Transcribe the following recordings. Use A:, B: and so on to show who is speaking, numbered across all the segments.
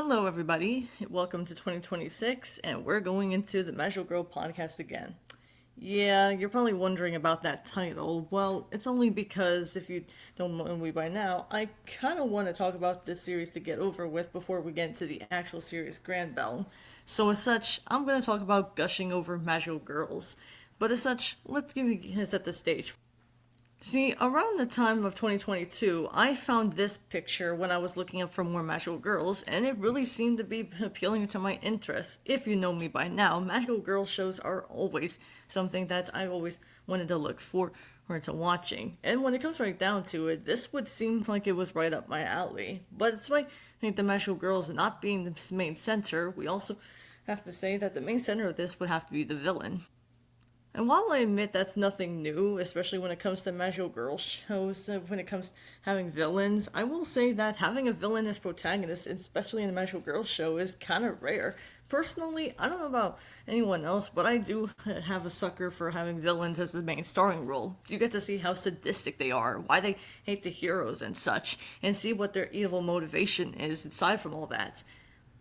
A: Hello, everybody. Welcome to 2026, and we're going into the Magical Girl podcast again. Yeah, you're probably wondering about that title. Well, it's only because, if you don't know me by now, I kind of want to talk about this series to get over with before we get into the actual series Grand Bell. So, as such, I'm going to talk about gushing over Magical Girls. But as such, let's set the stage. See, around the time of 2022, I found this picture when I was looking up for more magical girls, and it really seemed to be appealing to my interests. If you know me by now, magical girl shows are always something that I always wanted to look for or to watching. And when it comes right down to it, this would seem like it was right up my alley. But it's why I think the magical girls not being the main center, we also have to say that the main center of this would have to be the villain. And while I admit that's nothing new, especially when it comes to magical girl shows, when it comes to having villains, I will say that having a villain as protagonist, especially in a magical girl show, is kind of rare. Personally, I don't know about anyone else, but I do have a sucker for having villains as the main starring role. You get to see how sadistic they are, why they hate the heroes and such, and see what their evil motivation is aside from all that.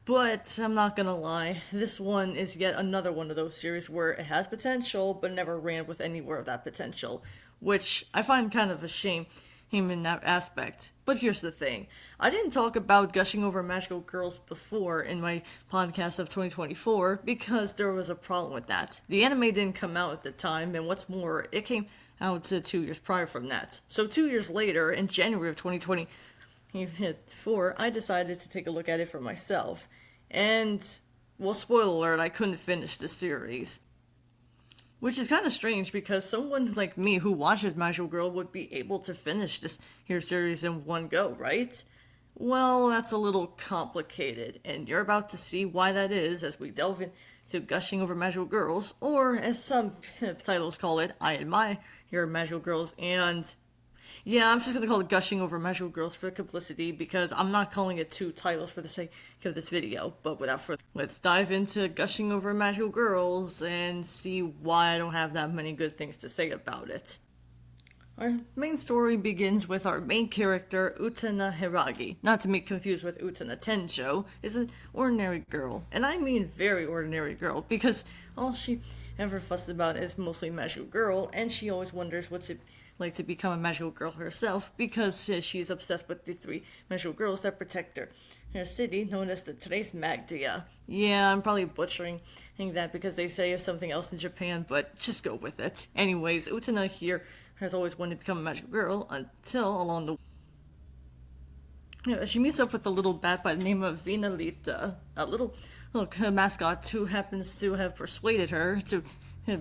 A: But I'm not gonna lie, this one is yet another one of those series where it has potential, but never ran with anywhere of that potential, which I find kind of a shame in that aspect. But here's the thing, I didn't talk about gushing over magical girls before in my podcast of 2024 because there was a problem with that. The anime didn't come out at the time, and what's more, it came out 2 years prior from that. So 2 years later, in January of 2024, I decided to take a look at it for myself. And, well, spoiler alert, I couldn't finish the series. Which is kind of strange because someone like me who watches Magical Girl would be able to finish this here series in one go, right? Well, that's a little complicated, and you're about to see why that is as we delve into gushing over Magical Girls, or as some titles call it, I admire your Magical Girls, and yeah, I'm just gonna call it Gushing Over Magical Girls for complicity because I'm not calling it two titles for the sake of this video. But without further, let's dive into Gushing Over Magical Girls and see why I don't have that many good things to say about it. Our main story begins with our main character, Utena Hiragi. Not to be confused with Utena Tenjo, is an ordinary girl. And I mean very ordinary girl, because all she ever fusses about is mostly magical girl, and she always wonders what's it like to become a magical girl herself, because she's obsessed with the three magical girls that protect her city, known as the Tres Magdia. Yeah, I'm probably butchering that because they say something else in Japan, but just go with it. Anyways, Utena here has always wanted to become a magical girl until along the she meets up with a little bat by the name of Vinalita, a little mascot who happens to have persuaded her to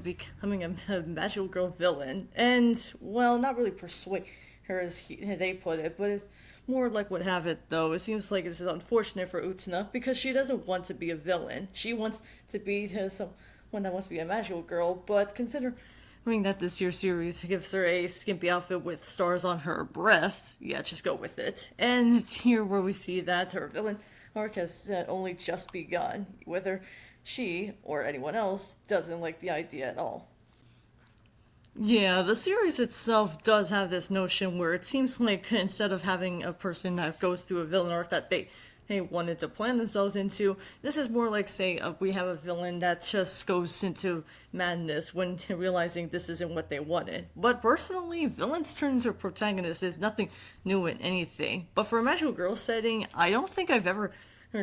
A: becoming a magical girl villain. And, well, not really persuade her as they put it, but it's more like what have it, though. It seems like it's unfortunate for Utena because she doesn't want to be a villain. She wants to be someone that wants to be a magical girl, but considering that this year's series gives her a skimpy outfit with stars on her breasts, yeah, just go with it. And it's here where we see that her villain arc has only just begun, whether she, or anyone else, doesn't like the idea at all. Yeah, the series itself does have this notion where it seems like instead of having a person that goes through a villain arc that they wanted to plan themselves into, this is more like, say, we have a villain that just goes into madness when realizing this isn't what they wanted. But personally, villains turning into protagonists is nothing new in anything. But for a magical girl setting, I don't think I've ever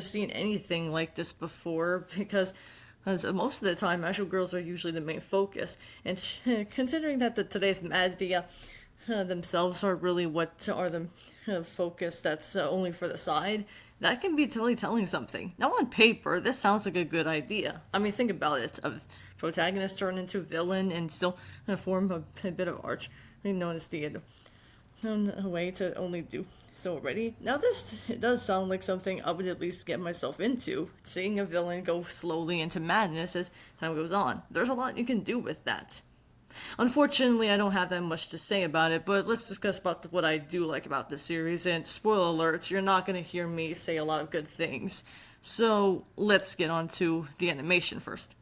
A: seen anything like this before, because as most of the time magical girls are usually the main focus, and considering that the today's Maddia themselves are really what are the focus that's only for the side, that can be totally telling something. Now on paper, this sounds like a good idea. I mean, think about it. A protagonist turn into villain and still form a bit of arch known as the way to only do so already. Now this does sound like something I would at least get myself into, seeing a villain go slowly into madness as time goes on. There's a lot you can do with that. Unfortunately, I don't have that much to say about it, but let's discuss about what I do like about this series, and spoiler alert, you're not going to hear me say a lot of good things. So, let's get on to the animation first.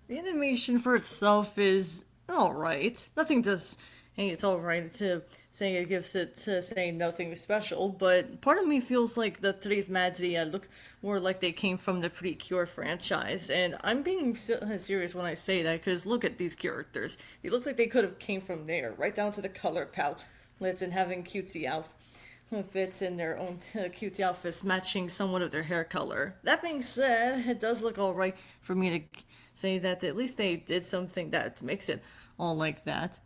A: The animation for itself is alright. Nothing to hey, it's alright to say it gives it to say nothing special, but part of me feels like the today's Mad City look more like they came from the Pretty Cure franchise, and I'm being serious when I say that, because look at these characters. They look like they could have came from there, right down to the color palettes and having cutesy outfits in their own cutesy outfits matching somewhat of their hair color. That being said, it does look alright for me to say that at least they did something that makes it all like that.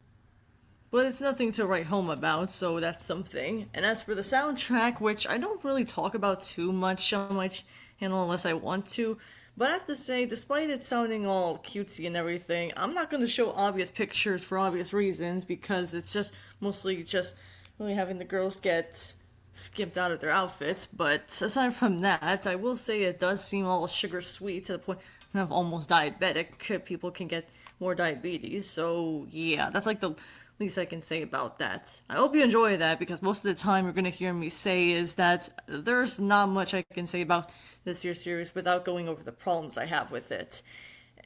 A: But it's nothing to write home about, so that's something. And as for the soundtrack, which I don't really talk about too much on my channel unless I want to, but I have to say, despite it sounding all cutesy and everything, I'm not going to show obvious pictures for obvious reasons, because it's just mostly just really having the girls get skimped out of their outfits. But aside from that, I will say it does seem all sugar sweet to the point of almost diabetic. People can get more diabetes, so yeah, that's like the least I can say about that. I hope you enjoy that, because most of the time you're going to hear me say is that there's not much I can say about this year's series without going over the problems I have with it.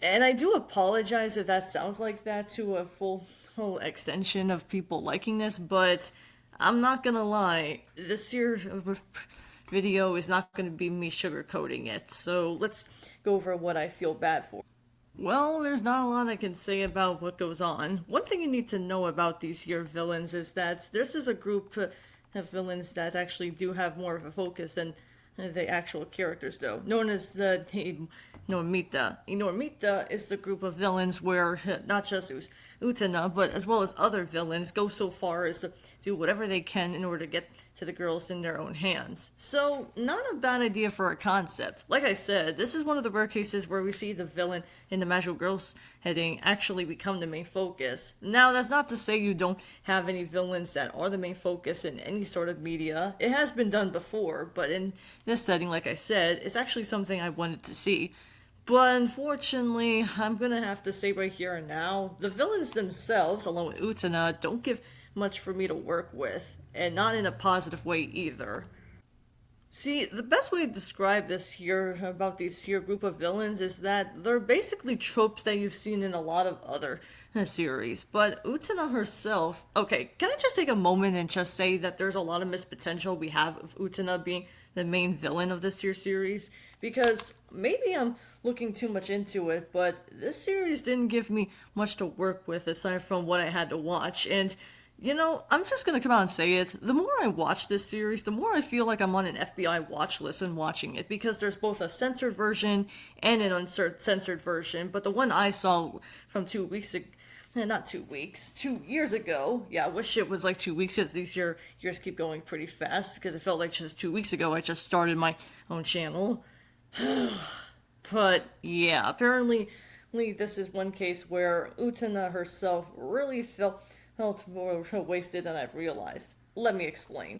A: And I do apologize if that sounds like that to a full whole extension of people liking this, but I'm not gonna lie, this year's video is not going to be me sugarcoating it, so let's go over what I feel bad for. Well, there's not a lot I can say about what goes on. One thing you need to know about these here villains is that this is a group of villains that actually do have more of a focus than the actual characters, though. Known as the Enormita. Enormita is the group of villains where not just Utena, but as well as other villains go so far as to do whatever they can in order to get to the girls in their own hands. So, not a bad idea for a concept. Like I said, this is one of the rare cases where we see the villain in the magical girls heading actually become the main focus. Now, that's not to say you don't have any villains that are the main focus in any sort of media. It has been done before, but in this setting, like I said, it's actually something I wanted to see. But unfortunately, I'm gonna have to say right here and now, the villains themselves, along with Utena, don't give much for me to work with, and not in a positive way either. See, the best way to describe this here, about these here group of villains, is that they're basically tropes that you've seen in a lot of other series. But Utena herself, okay, can I just take a moment and just say that there's a lot of missed potential we have of Utena being the main villain of this here series? Because maybe I'm looking too much into it, but this series didn't give me much to work with aside from what I had to watch, and you know, I'm just gonna come out and say it. The more I watch this series, the more I feel like I'm on an FBI watch list when watching it, because there's both a censored version and an uncensored version, but the one I saw from 2 weeks ago, not 2 weeks, 2 years ago. Yeah, I wish it was like 2 weeks, because these years keep going pretty fast, because it felt like just 2 weeks ago I just started my own channel. But yeah, apparently this is one case where Utena herself really felt more wasted than I've realized. Let me explain.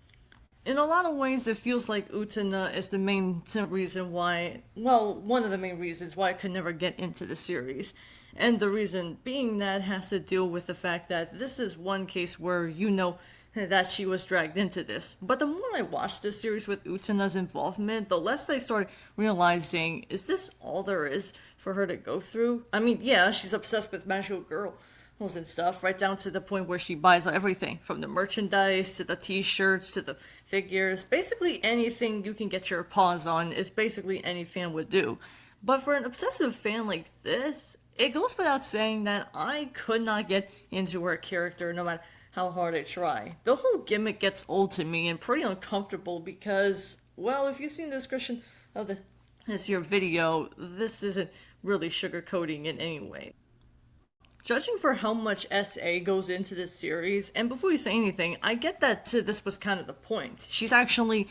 A: In a lot of ways, it feels like Utena is the main reason why, well, one of the main reasons why I could never get into the series. And the reason being that has to do with the fact that this is one case where you know that she was dragged into this. But the more I watched this series with Utena's involvement, the less I started realizing, is this all there is for her to go through? I mean, yeah, she's obsessed with magical girls and stuff, right down to the point where she buys everything, from the merchandise to the t-shirts to the figures. Basically anything you can get your paws on is basically any fan would do. But for an obsessive fan like this, it goes without saying that I could not get into her character no matter how hard I try. The whole gimmick gets old to me and pretty uncomfortable because, well, if you've seen the description of this here video, this isn't really sugarcoating in any way. Judging for how much SA goes into this series, and before you say anything, I get that this was kind of the point. She's actually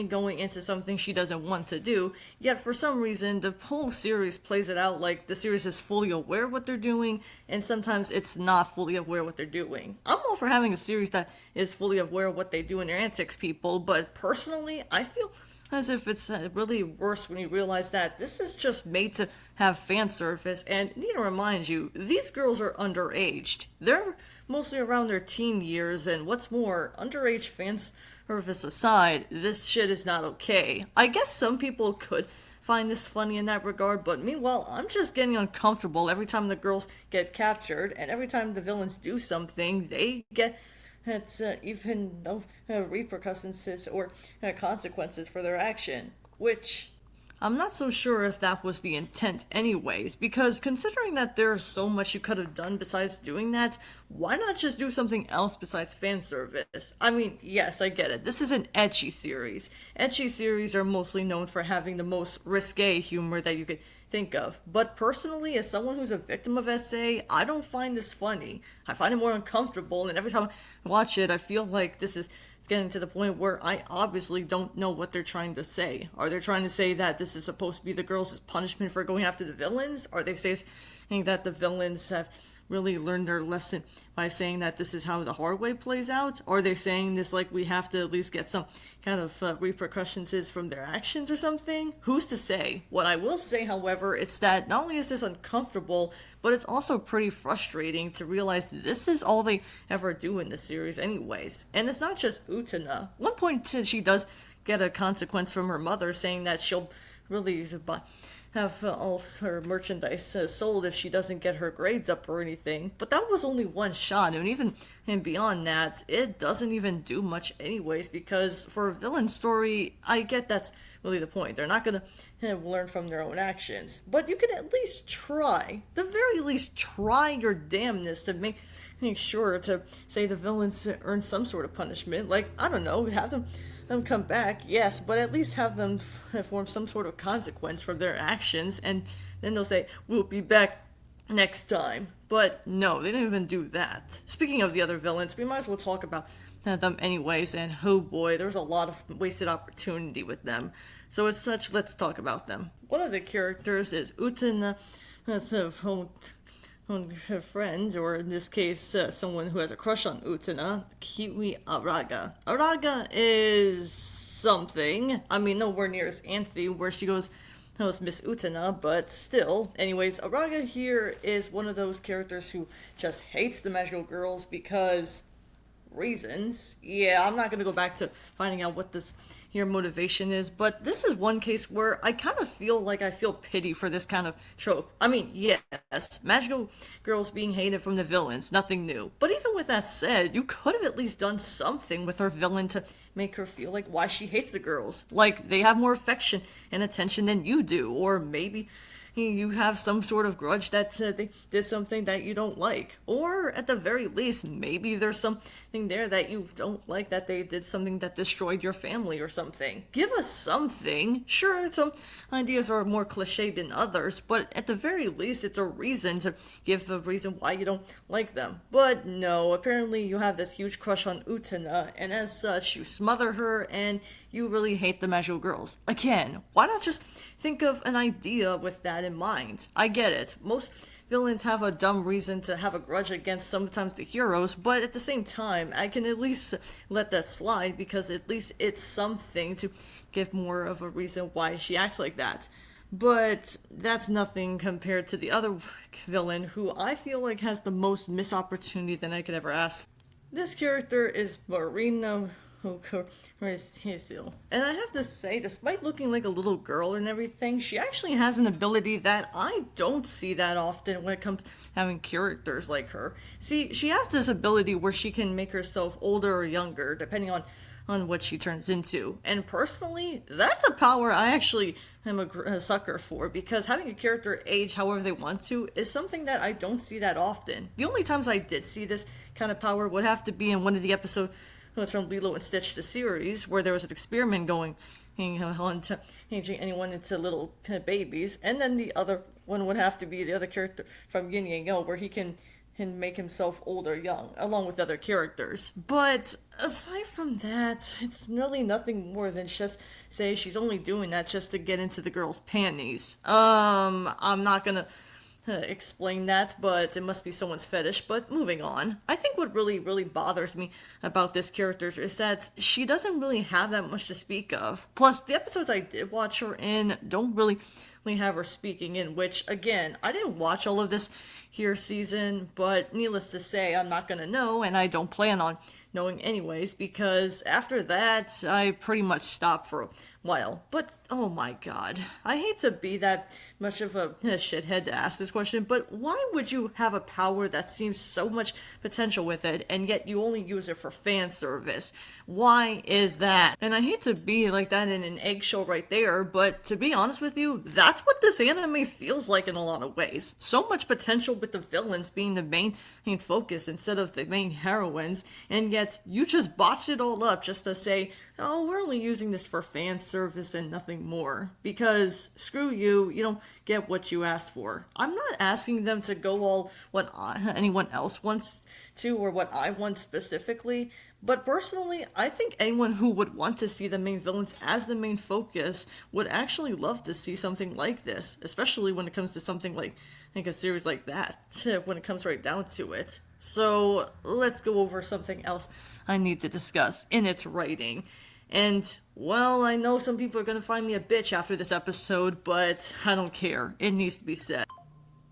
A: going into something she doesn't want to do, yet for some reason the whole series plays it out like the series is fully aware of what they're doing, and sometimes it's not fully aware of what they're doing. I'm all for having a series that is fully aware of what they do in their antics, people, but personally, I feel as if it's really worse when you realize that this is just made to have fan service, and I need to remind you, these girls are underaged. They're mostly around their teen years, and what's more, underage fan service aside, this shit is not okay. I guess some people could find this funny in that regard, but meanwhile, I'm just getting uncomfortable every time the girls get captured, and every time the villains do something, they get even no repercussions or consequences for their action, which I'm not so sure if that was the intent anyways, because considering that there's so much you could have done besides doing that, why not just do something else besides fan service? I mean, yes, I get it. This is an ecchi series. Ecchi series are mostly known for having the most risque humor that you could think of. But personally, as someone who's a victim of SA, I don't find this funny. I find it more uncomfortable, and every time I watch it, I feel like this is getting to the point where I obviously don't know what they're trying to say. Are they trying to say that this is supposed to be the girls' punishment for going after the villains? Are they saying that the villains have really learned their lesson by saying that this is how the hard way plays out? Or are they saying this like we have to at least get some kind of repercussions from their actions or something? Who's to say? What I will say, however, it's that not only is this uncomfortable, but it's also pretty frustrating to realize this is all they ever do in the series anyways. And it's not just Utena. One point she does get a consequence from her mother saying that she'll really have all her merchandise sold if she doesn't get her grades up or anything. But that was only one shot, and even and beyond that, it doesn't even do much anyways, because for a villain story, I get that's really the point. They're not going to learn from their own actions. But you can at least try, the very least try your damnness to make sure to say the villains earn some sort of punishment. Like, I don't know, have them come back, yes, but at least have them form some sort of consequence for their actions, and then they'll say, we'll be back next time. But no, they didn't even do that. Speaking of the other villains, we might as well talk about them anyways, and oh boy, there's a lot of wasted opportunity with them. So as such, let's talk about them. One of the characters is Utena, her friend, or in this case, someone who has a crush on Utena, Kiwi Araga. Araga is something. I mean, nowhere near as Anthe, where she goes, Miss Utena, but still. Anyways, Araga here is one of those characters who just hates the magical girls because reasons. Yeah, I'm not going to go back to finding out what this here motivation is, but this is one case where I kind of feel like I feel pity for this kind of trope. I mean, yes, magical girls being hated from the villains, nothing new. But even with that said, you could have at least done something with her villain to make her feel like why she hates the girls. Like, they have more affection and attention than you do, or maybe you have some sort of grudge that they did something that you don't like. Or, at the very least, maybe there's something there that you don't like, that they did something that destroyed your family or something. Give us something. Sure, some ideas are more cliched than others, but at the very least, it's a reason to give a reason why you don't like them. But no, apparently you have this huge crush on Utena, and as such, you smother her, and you really hate the magical girls. Again, why not just think of an idea with that in mind? I get it. Most villains have a dumb reason to have a grudge against sometimes the heroes, but at the same time, I can at least let that slide because at least it's something to give more of a reason why she acts like that. But that's nothing compared to the other villain who I feel like has the most missed opportunity than I could ever ask for. This character is Marina Hazel. And I have to say, despite looking like a little girl and everything, she actually has an ability that I don't see that often when it comes to having characters like her. See, she has this ability where she can make herself older or younger, depending on what she turns into. And personally, that's a power I actually am a sucker for, because having a character age however they want to is something that I don't see that often. The only times I did see this kind of power would have to be in one of the episodes from Lilo and Stitch the series, where there was an experiment going on to changing anyone into little babies, and then the other one would have to be the other character from Yin Yang Yo, where he can make himself old or young, along with other characters. But aside from that, it's really nothing more than just say she's only doing that just to get into the girl's panties. I'm not gonna explain that, but it must be someone's fetish. But moving on, I think what really bothers me about this character is that she doesn't really have that much to speak of. Plus, the episodes I did watch her in don't really have her speaking in, which, again, I didn't watch all of this here season, but needless to say, I'm not gonna know, and I don't plan on knowing anyways, because after that, I pretty much stopped for a while. But, oh my god, I hate to be that much of a shithead to ask this question, but why would you have a power that seems so much potential with it, and yet you only use it for fan service? Why is that? And I hate to be like that in an eggshell right there, but to be honest with you, that's what this anime feels like in a lot of ways. So much potential with the villains being the main focus instead of the main heroines, and yet you just botched it all up just to say, oh, we're only using this for fan service and nothing more. Because screw you, you don't get what you asked for. I'm not asking them to go all what anyone else wants to or what I want specifically, but personally, I think anyone who would want to see the main villains as the main focus would actually love to see something like this, especially when it comes to something like a series like that, when it comes right down to it. So let's go over something else I need to discuss in its writing. And, well, I know some people are going to find me a bitch after this episode, but I don't care. It needs to be said.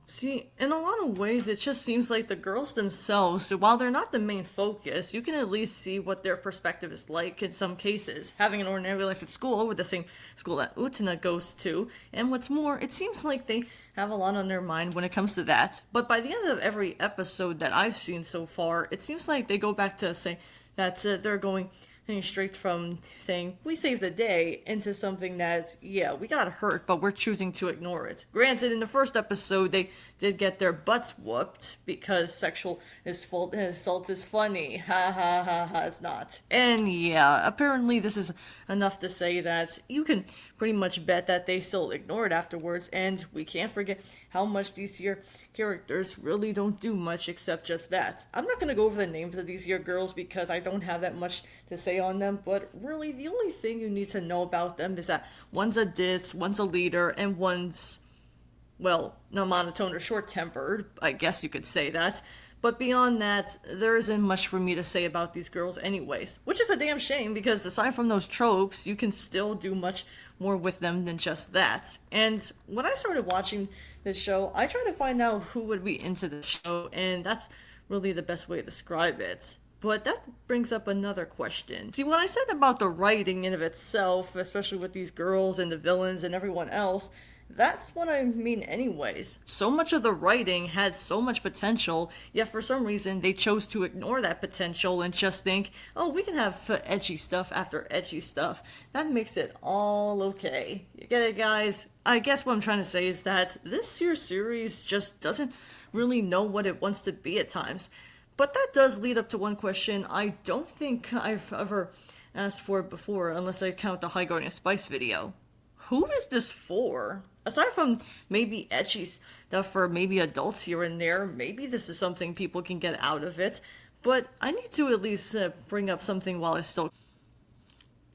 A: See, in a lot of ways, it just seems like the girls themselves, while they're not the main focus, you can at least see what their perspective is like in some cases. Having an ordinary life at school, with the same school that Utena goes to, and what's more, it seems like they have a lot on their mind when it comes to that. But by the end of every episode that I've seen so far, it seems like they go back to say that they're going straight from saying, we saved the day, into something that's, yeah, we got hurt, but we're choosing to ignore it. Granted, in the first episode, they did get their butts whooped, because sexual assault is funny. Ha ha ha ha, it's not. And yeah, apparently this is enough to say that you can pretty much bet that they still ignore it afterwards, and we can't forget how much these here characters really don't do much except just that. I'm not going to go over the names of these here girls because I don't have that much to say on them, but really the only thing you need to know about them is that one's a ditz, one's a leader, and one's, well, no, monotone or short-tempered, I guess you could say that. But beyond that, there isn't much for me to say about these girls anyways, which is a damn shame because aside from those tropes, you can still do much more with them than just that. And when I started watching this show, I tried to find out who would be into the show, and that's really the best way to describe it. But that brings up another question. See, what I said about the writing in of itself, especially with these girls and the villains and everyone else, that's what I mean anyways. So much of the writing had so much potential, yet for some reason they chose to ignore that potential and just think, oh, we can have edgy stuff after edgy stuff. That makes it all okay. You get it, guys? I guess what I'm trying to say is that this here series just doesn't really know what it wants to be at times. But that does lead up to one question I don't think I've ever asked for before, unless I count the High Guardian Spice video. Who is this for? Aside from maybe edgy stuff for maybe adults here and there, maybe this is something people can get out of it, but I need to at least bring up something while I still...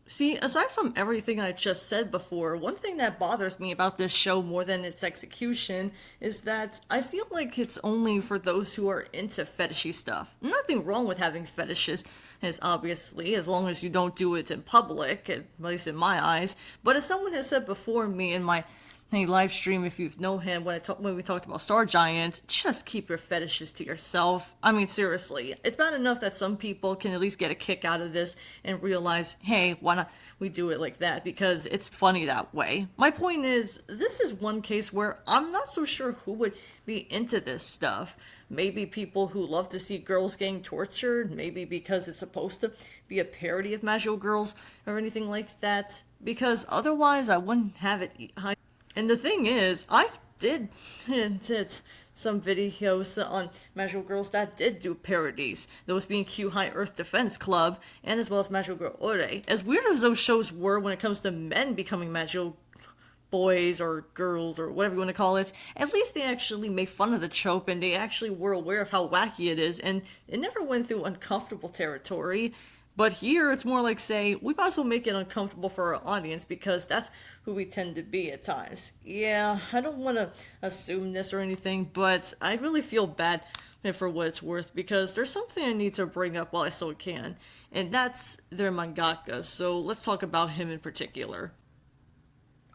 A: See, aside from everything I just said before, one thing that bothers me about this show more than its execution is that I feel like it's only for those who are into fetishy stuff. Nothing wrong with having fetishes, as obviously, as long as you don't do it in public, at least in my eyes. But as someone has said before me in my live stream, if you know him, when we talked about Star Giant, just keep your fetishes to yourself. I mean, seriously, it's bad enough that some people can at least get a kick out of this and realize, hey, why not we do it like that, because it's funny that way. My point is, this is one case where I'm not so sure who would be into this stuff. Maybe people who love to see girls getting tortured, maybe because it's supposed to be a parody of Magical Girls or anything like that, because otherwise I wouldn't have it high. And the thing is, I did some videos on Magical Girls that did do parodies, those being Q High Earth Defense Club, and as well as Magical Girl Ore. As weird as those shows were when it comes to men becoming magical boys or girls or whatever you want to call it, at least they actually made fun of the trope and they actually were aware of how wacky it is, and it never went through uncomfortable territory. But here, it's more like, say, we might as well make it uncomfortable for our audience because that's who we tend to be at times. Yeah, I don't want to assume this or anything, but I really feel bad for what it's worth because there's something I need to bring up while I still can, and that's their mangaka, so let's talk about him in particular.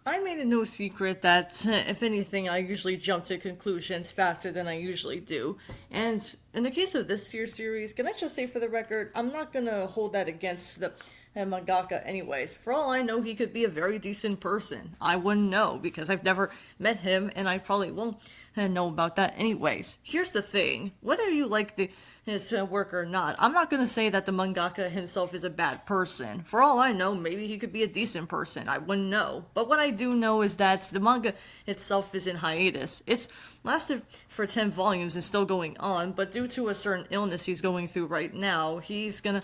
A: I made it no secret that, if anything, I usually jump to conclusions faster than I usually do. And in the case of this series, can I just say for the record, I'm not gonna hold that against the mangaka anyways. For all I know, he could be a very decent person. I wouldn't know, because I've never met him, and I probably won't know about that anyways. Here's the thing, whether you like his work or not, I'm not gonna say that the mangaka himself is a bad person. For all I know, maybe he could be a decent person. I wouldn't know. But what I do know is that the manga itself is in hiatus. It's lasted for 10 volumes and still going on, but due to a certain illness he's going through right now, he's gonna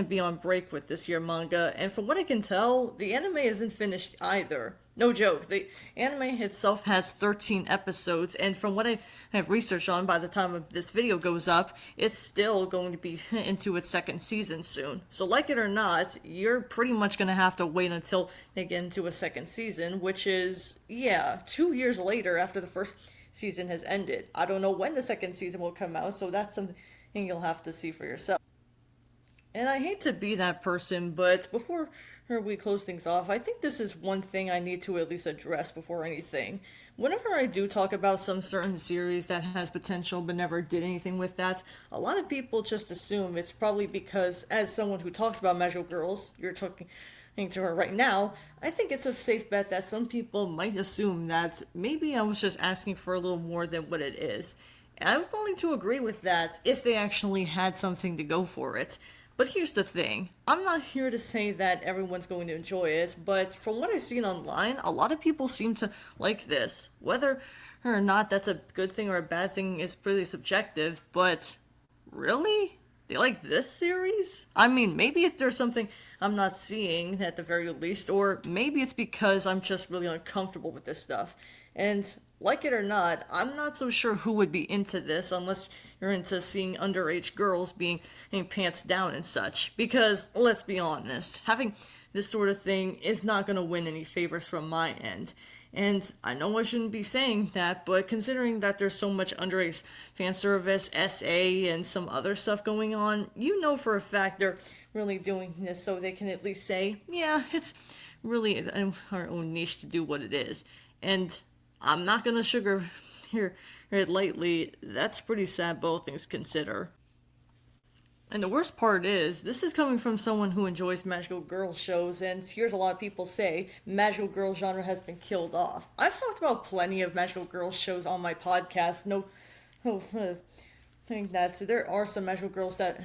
A: be on break with this year manga. And from what I can tell, the anime isn't finished either. No joke, the anime itself has 13 episodes, and from what I have researched on, by the time this video goes up, it's still going to be into its second season soon. So like it or not, you're pretty much going to have to wait until they get into a second season, which is, 2 years later after the first season has ended. I don't know when the second season will come out, so that's something you'll have to see for yourself. And I hate to be that person, but before we close things off, I think this is one thing I need to at least address before anything. Whenever I do talk about some certain series that has potential but never did anything with that, a lot of people just assume it's probably because, as someone who talks about Magical Girls, you're talking to her right now, I think it's a safe bet that some people might assume that maybe I was just asking for a little more than what it is. And I'm willing to agree with that if they actually had something to go for it. But here's the thing, I'm not here to say that everyone's going to enjoy it, but from what I've seen online, a lot of people seem to like this. Whether or not that's a good thing or a bad thing is pretty subjective, but really? They like this series? I mean, maybe if there's something I'm not seeing at the very least, or maybe it's because I'm just really uncomfortable with this stuff. And like it or not, I'm not so sure who would be into this unless you're into seeing underage girls being pants down and such. Because, let's be honest, having this sort of thing is not going to win any favors from my end. And I know I shouldn't be saying that, but considering that there's so much underage fanservice, SA, and some other stuff going on, you know for a fact they're really doing this so they can at least say, yeah, it's really our own niche to do what it is. And I'm not gonna sugar here it lightly, that's pretty sad, both things consider. And the worst part is, this is coming from someone who enjoys magical girl shows, and here's a lot of people say, magical girl genre has been killed off. I've talked about plenty of magical girl shows on my podcast, think that there are some magical girls that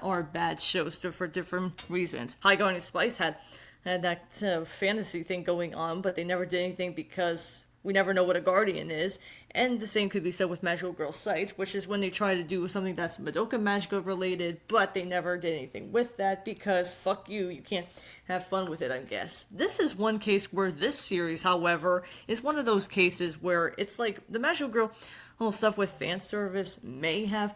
A: are bad shows for different reasons. High Going Spice had that fantasy thing going on, but they never did anything because we never know what a guardian is. And the same could be said with Magical Girl Sight, which is when they try to do something that's Madoka Magica related, but they never did anything with that because fuck you can't have fun with it, I guess. This is one case where this series, however, is one of those cases where it's like the Magical Girl stuff with fan service may have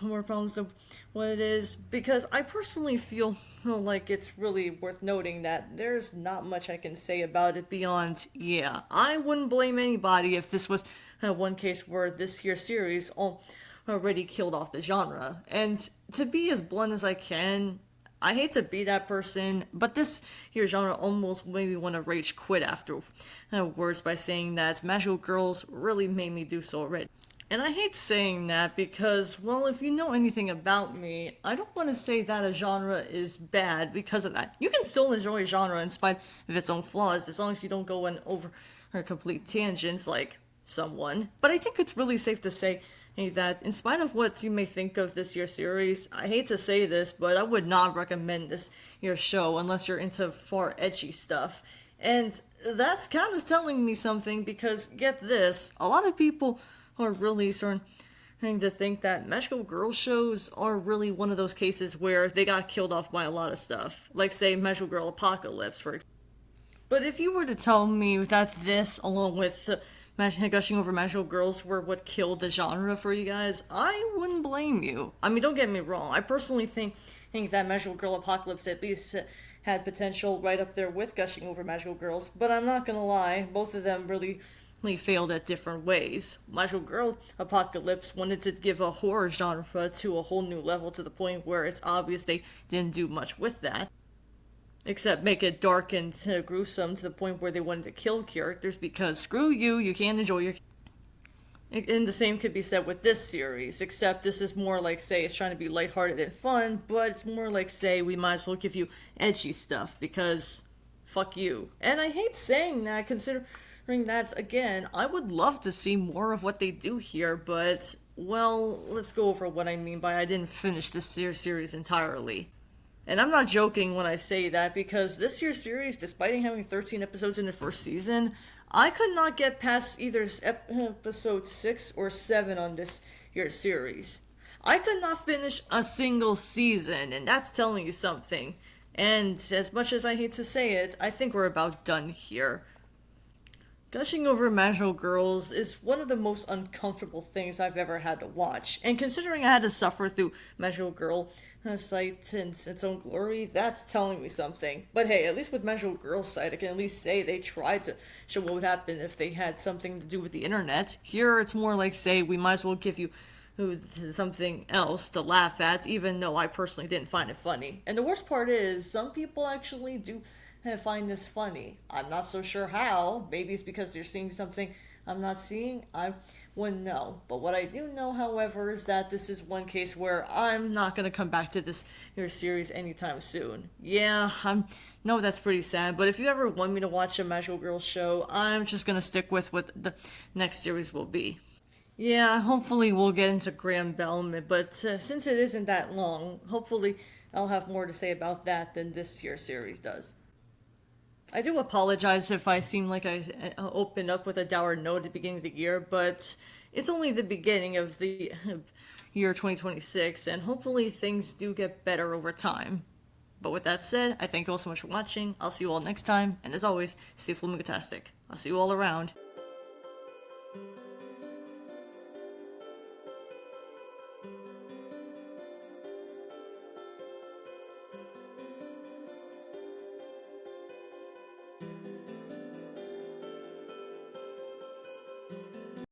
A: more problems than what it is, because I personally feel like it's really worth noting that there's not much I can say about it beyond, I wouldn't blame anybody if this was one case where this here series already killed off the genre. And to be as blunt as I can, I hate to be that person, but this here genre almost made me want to rage quit afterwards by saying that Magical Girls really made me do so already. And I hate saying that because, well, if you know anything about me, I don't want to say that a genre is bad because of that. You can still enjoy a genre in spite of its own flaws, as long as you don't go on over complete tangents like someone. But I think it's really safe to say that in spite of what you may think of this year's series, I hate to say this, but I would not recommend this year's show unless you're into far edgy stuff. And that's kind of telling me something because, get this, a lot of people are really starting to think that magical girl shows are really one of those cases where they got killed off by a lot of stuff. Like, say, Magical Girl Apocalypse, for example. But if you were to tell me that this, along with Gushing over Magical Girls, were what killed the genre for you guys, I wouldn't blame you. I mean, don't get me wrong. I personally think that Magical Girl Apocalypse at least had potential right up there with Gushing over Magical Girls. But I'm not gonna lie, both of them really failed at different ways. Magical Girl Apocalypse wanted to give a horror genre to a whole new level to the point where it's obvious they didn't do much with that. Except make it dark and gruesome to the point where they wanted to kill characters because screw you, you can't enjoy your. And the same could be said with this series, except this is more like, say, it's trying to be lighthearted and fun, but it's more like, say, we might as well give you edgy stuff because fuck you. And I hate saying that considering that, again, I would love to see more of what they do here, but, well, let's go over what I mean by I didn't finish this series entirely. And I'm not joking when I say that, because this year's series, despite having 13 episodes in the first season, I could not get past either episode 6 or 7 on this year's series. I could not finish a single season, and that's telling you something. And as much as I hate to say it, I think we're about done here. Gushing over Magical Girls is one of the most uncomfortable things I've ever had to watch, and considering I had to suffer through Magical Girl Sight in its own glory, that's telling me something. But hey, at least with Magical Girl Sight, I can at least say they tried to show what would happen if they had something to do with the internet. Here, it's more like, say, we might as well give you something else to laugh at, even though I personally didn't find it funny. And the worst part is, some people actually do find this funny. I'm not so sure how. Maybe it's because they're seeing something I'm not seeing. I wouldn't know. But what I do know, however, is that this is one case where I'm not going to come back to this here series anytime soon. Yeah, no, that's pretty sad. But if you ever want me to watch a Magical Girls show, I'm just going to stick with what the next series will be. Yeah, hopefully we'll get into Graham Bell, but since it isn't that long, hopefully I'll have more to say about that than this year's series does. I do apologize if I seem like I opened up with a dour note at the beginning of the year, but it's only the beginning of the year 2026, and hopefully things do get better over time. But with that said, I thank you all so much for watching. I'll see you all next time, and as always, stay flamingotastic. I'll see you all around.